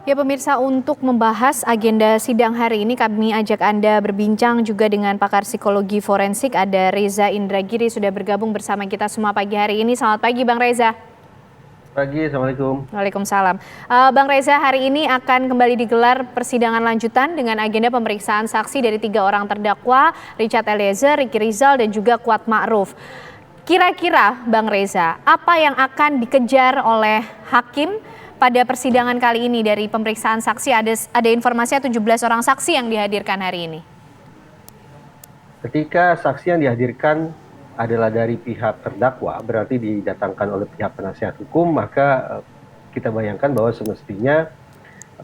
Ya pemirsa, untuk membahas agenda sidang hari ini kami ajak Anda berbincang juga dengan pakar psikologi forensik, ada Reza Indragiri sudah bergabung bersama kita semua pagi hari ini. Selamat pagi Bang Reza. Pagi, Assalamualaikum. Waalaikumsalam. Bang Reza, hari ini akan kembali digelar persidangan lanjutan dengan agenda pemeriksaan saksi dari 3 orang terdakwa, Richard Eliezer, Ricky Rizal, dan juga Kuat Ma'ruf. Kira-kira Bang Reza, apa yang akan dikejar oleh hakim pada persidangan kali ini dari pemeriksaan saksi? Ada informasi 17 orang saksi yang dihadirkan hari ini. Ketika saksi yang dihadirkan adalah dari pihak terdakwa, berarti didatangkan oleh pihak penasihat hukum, maka kita bayangkan bahwa semestinya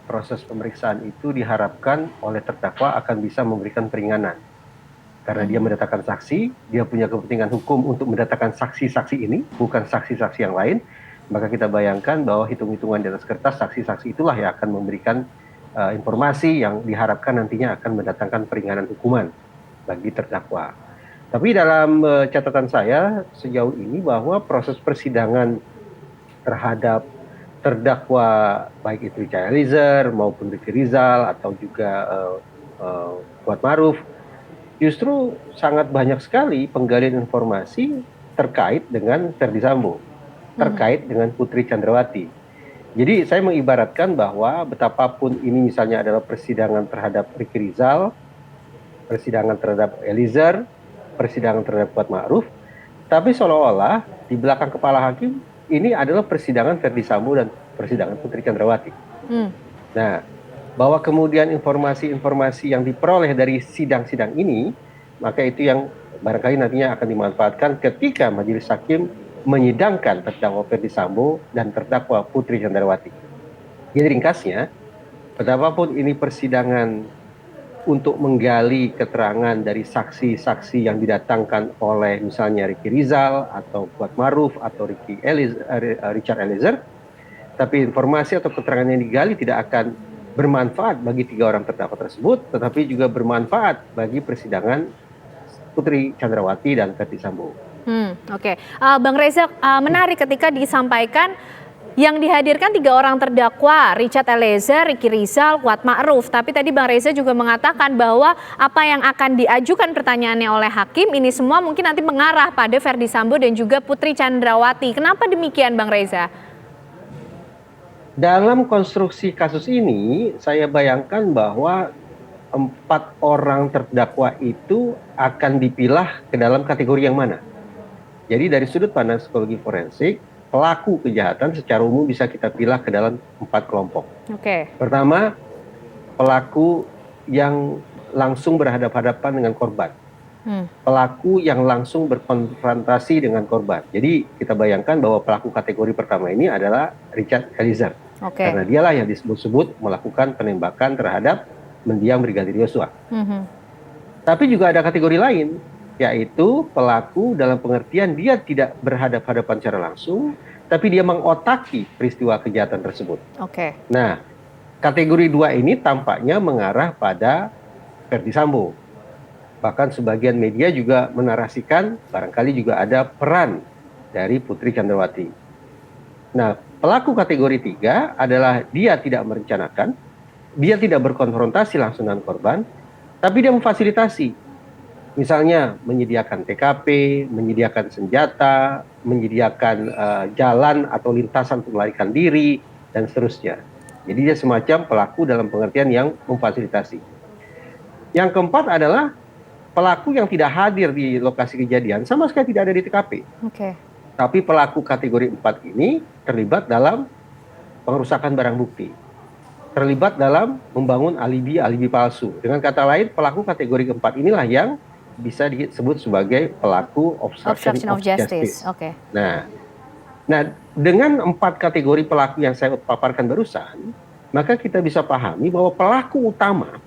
proses pemeriksaan itu diharapkan oleh terdakwa akan bisa memberikan peringanan. Karena dia mendatangkan saksi, dia punya kepentingan hukum untuk mendatangkan saksi-saksi ini, bukan saksi-saksi yang lain, maka kita bayangkan bahwa hitung-hitungan di atas kertas saksi-saksi itulah yang akan memberikan informasi yang diharapkan nantinya akan mendatangkan peringanan hukuman bagi terdakwa. Tapi dalam catatan saya sejauh ini bahwa proses persidangan terhadap terdakwa baik itu Richard Eliezer maupun Ricky Rizal atau juga Kuat Ma'ruf justru sangat banyak sekali penggalian informasi terkait dengan Ferdy Sambo, terkait dengan Putri Chandrawati. Jadi saya mengibaratkan bahwa betapapun ini misalnya adalah persidangan terhadap Ricky Rizal, persidangan terhadap Eliezer, persidangan terhadap Kuat Ma'ruf, tapi seolah-olah di belakang kepala hakim ini adalah persidangan Ferdy Sambo dan persidangan Putri Chandrawati. Nah, bahwa kemudian informasi-informasi yang diperoleh dari sidang-sidang ini, maka itu yang barangkali nantinya akan dimanfaatkan ketika majelis hakim menyidangkan terdakwa Ferdy Sambo dan terdakwa Putri Chandrawati. Jadi ringkasnya, betapapun ini persidangan untuk menggali keterangan dari saksi-saksi yang didatangkan oleh misalnya Ricky Rizal atau Kuat Ma'ruf atau Richard Eliezer, tapi informasi atau keterangan yang digali tidak akan bermanfaat bagi 3 orang terdakwa tersebut, tetapi juga bermanfaat bagi persidangan Putri Chandrawati dan Ferdy Sambo. Oke. Bang Reza, menarik ketika disampaikan yang dihadirkan 3 orang terdakwa, Richard Eliezer, Ricky Rizal, Kuat Ma'ruf. Tapi tadi Bang Reza juga mengatakan bahwa apa yang akan diajukan pertanyaannya oleh hakim ini semua mungkin nanti mengarah pada Ferdy Sambo dan juga Putri Chandrawati. Kenapa demikian Bang Reza? Dalam konstruksi kasus ini, saya bayangkan bahwa 4 orang terdakwa itu akan dipilah ke dalam kategori yang mana. Jadi dari sudut pandang psikologi forensik, pelaku kejahatan secara umum bisa kita pilah ke dalam 4 kelompok. Pertama, pelaku yang langsung berhadapan-hadapan dengan korban. Pelaku yang langsung berkonfrontasi dengan korban. Jadi kita bayangkan bahwa pelaku kategori pertama ini adalah Richard Eliezer. Karena dialah yang disebut-sebut melakukan penembakan terhadap mendiang Brigadir Yosua. Tapi juga ada kategori lain, yaitu pelaku dalam pengertian dia tidak berhadapan-hadapan secara langsung, tapi dia mengotaki peristiwa kejahatan tersebut. Nah, kategori 2 ini tampaknya mengarah pada Ferdy Sambo. Bahkan sebagian media juga menarasikan barangkali juga ada peran dari Putri Chandrawati. Nah, pelaku kategori 3 adalah dia tidak merencanakan, dia tidak berkonfrontasi langsung dengan korban, tapi dia memfasilitasi. Misalnya menyediakan TKP, menyediakan senjata, menyediakan jalan atau lintasan untuk melarikan diri, dan seterusnya. Jadi dia semacam pelaku dalam pengertian yang memfasilitasi. Yang keempat adalah pelaku yang tidak hadir di lokasi kejadian, sama sekali tidak ada di TKP. Tapi pelaku kategori 4 ini terlibat dalam pengerusakan barang bukti, terlibat dalam membangun alibi-alibi palsu. Dengan kata lain, pelaku kategori 4 inilah yang bisa disebut sebagai pelaku obstruction of justice. Nah, dengan 4 kategori pelaku yang saya paparkan barusan, maka kita bisa pahami bahwa pelaku utama,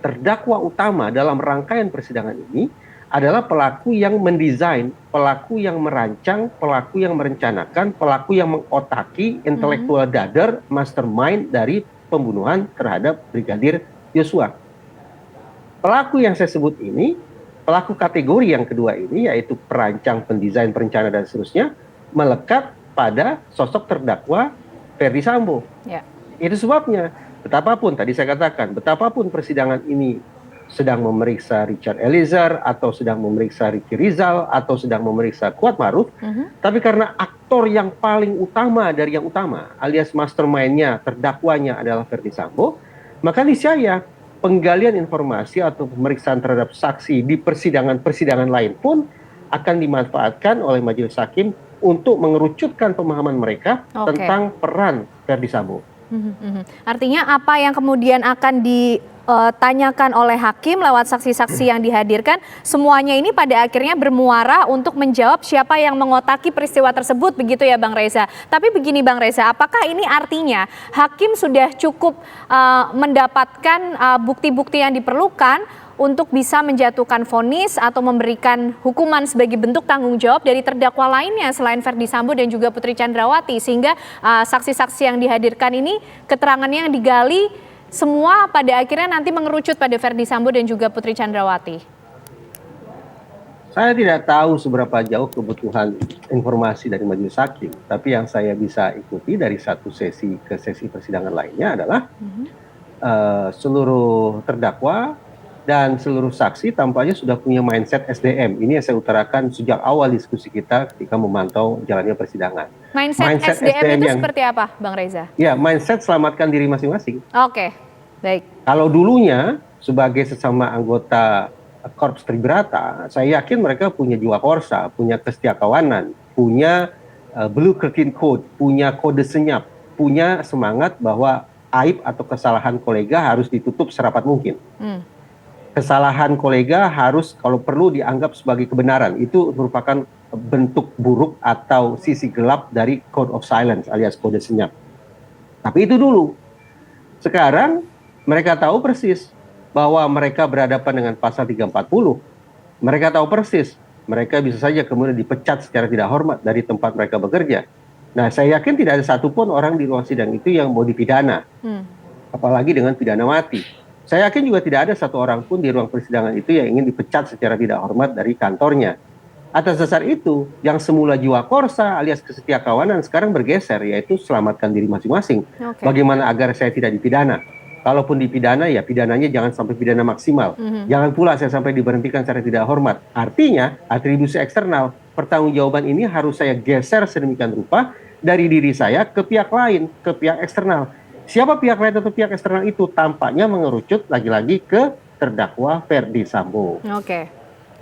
terdakwa utama dalam rangkaian persidangan ini adalah pelaku yang mendesain, pelaku yang merancang, pelaku yang merencanakan, pelaku yang mengotaki, intellectual dader, mastermind dari pembunuhan terhadap Brigadir Yosua. Pelaku yang saya sebut ini, pelaku kategori yang kedua ini, yaitu perancang, pendesain, perencana, dan seterusnya, melekat pada sosok terdakwa Ferdy Sambo. Itu sebabnya, betapapun tadi saya katakan, betapapun persidangan ini sedang memeriksa Richard Eliezer, atau sedang memeriksa Ricky Rizal, atau sedang memeriksa Kuat Maruf, tapi karena aktor yang paling utama dari yang utama, alias mastermind-nya, terdakwanya adalah Verdi Sambo, maka niscaya penggalian informasi atau pemeriksaan terhadap saksi di persidangan-persidangan lain pun akan dimanfaatkan oleh majelis hakim untuk mengerucutkan pemahaman mereka tentang peran Verdi Sambo. Artinya apa yang kemudian akan ditanyakan oleh hakim lewat saksi-saksi yang dihadirkan, semuanya ini pada akhirnya bermuara untuk menjawab siapa yang mengotaki peristiwa tersebut, begitu ya Bang Reza. Tapi begini Bang Reza, apakah ini artinya hakim sudah cukup mendapatkan bukti-bukti yang diperlukan untuk bisa menjatuhkan vonis atau memberikan hukuman sebagai bentuk tanggung jawab dari terdakwa lainnya selain Verdi Sambo dan juga Putri Chandrawati, sehingga saksi-saksi yang dihadirkan ini keterangannya yang digali semua pada akhirnya nanti mengerucut pada Verdi Sambo dan juga Putri Chandrawati? Saya tidak tahu seberapa jauh kebutuhan informasi dari majelis hakim, tapi yang saya bisa ikuti dari satu sesi ke sesi persidangan lainnya adalah seluruh terdakwa dan seluruh saksi tampaknya sudah punya mindset SDM. Ini yang saya utarakan sejak awal diskusi kita ketika memantau jalannya persidangan. Mindset SDM itu seperti apa, Bang Reza? Ya, mindset selamatkan diri masing-masing. Oke, baik. Kalau dulunya sebagai sesama anggota Korps Tribrata, saya yakin mereka punya jiwa korsa, punya kesetiakawanan, punya Blue Curtain Code, punya kode senyap, punya semangat bahwa aib atau kesalahan kolega harus ditutup serapat mungkin. Kesalahan kolega harus kalau perlu dianggap sebagai kebenaran. Itu merupakan bentuk buruk atau sisi gelap dari code of silence alias kode senyap. Tapi itu dulu. Sekarang mereka tahu persis bahwa mereka berhadapan dengan pasal 340. Mereka tahu persis mereka bisa saja kemudian dipecat secara tidak hormat dari tempat mereka bekerja. Nah, saya yakin tidak ada satupun orang di ruang sidang itu yang mau dipidana. Apalagi dengan pidana mati. Saya yakin juga tidak ada satu orang pun di ruang persidangan itu yang ingin dipecat secara tidak hormat dari kantornya. Atas dasar itu, yang semula jiwa korsa alias kesetiakawanan sekarang bergeser, yaitu selamatkan diri masing-masing. Bagaimana agar saya tidak dipidana? Kalaupun dipidana, ya pidananya jangan sampai pidana maksimal. Jangan pula saya sampai diberhentikan secara tidak hormat. Artinya, atribusi eksternal, pertanggungjawaban ini harus saya geser sedemikian rupa dari diri saya ke pihak lain, ke pihak eksternal. Siapa pihak lain atau pihak eksternal itu tampaknya mengerucut lagi-lagi ke terdakwa Verdi Sambo.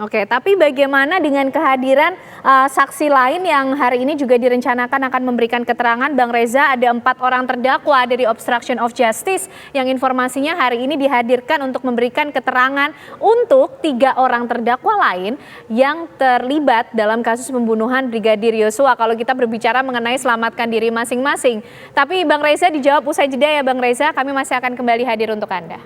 Oke, tapi bagaimana dengan kehadiran saksi lain yang hari ini juga direncanakan akan memberikan keterangan, Bang Reza? Ada 4 orang terdakwa dari obstruction of justice yang informasinya hari ini dihadirkan untuk memberikan keterangan untuk 3 orang terdakwa lain yang terlibat dalam kasus pembunuhan Brigadir Yosua. Kalau kita berbicara mengenai selamatkan diri masing-masing. Tapi Bang Reza dijawab usai jeda ya Bang Reza, kami masih akan kembali hadir untuk Anda.